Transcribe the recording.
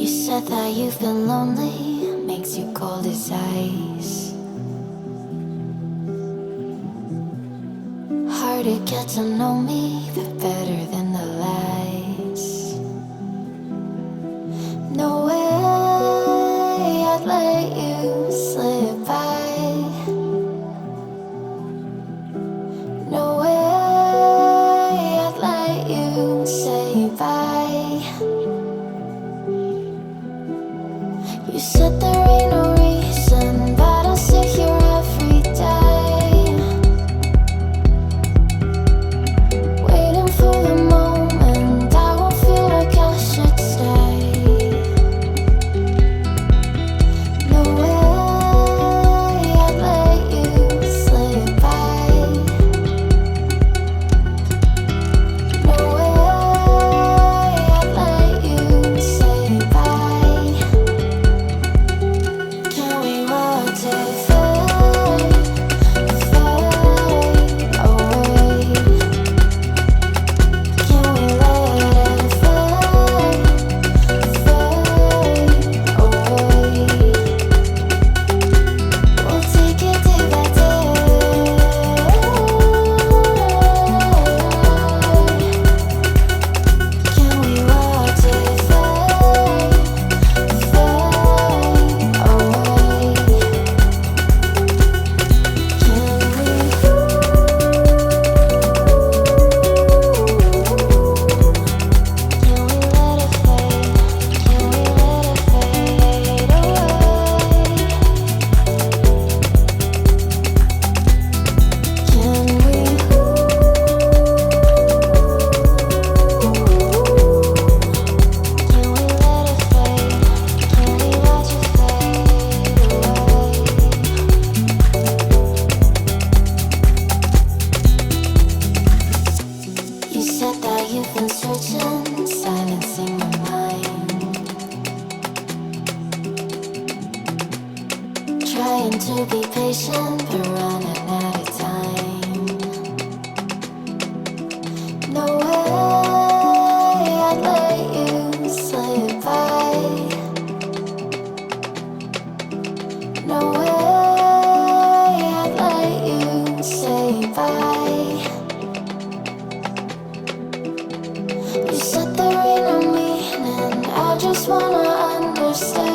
said that you've been lonely, makes you cold as ice. Hard to get to know me, but better than the lies. No way I'd let you slip by. No way I'd let you say bye. You said there ain't no reason, but I'll sit here every day, waiting for the moment I won't feel like I should stay. No way I'd let you slip by. No way I'd let you say bye. Can we watch it fade, fade away? Can we let it fade, fade away? We'll take it day by day. Can we watch it fade, fade away? You said that you've been searching, silencing your mind, trying to be patient, but running out of time. No way I'd let you slip by. No way I'd let you say bye. You said there ain't no meaning, I just wanna understand.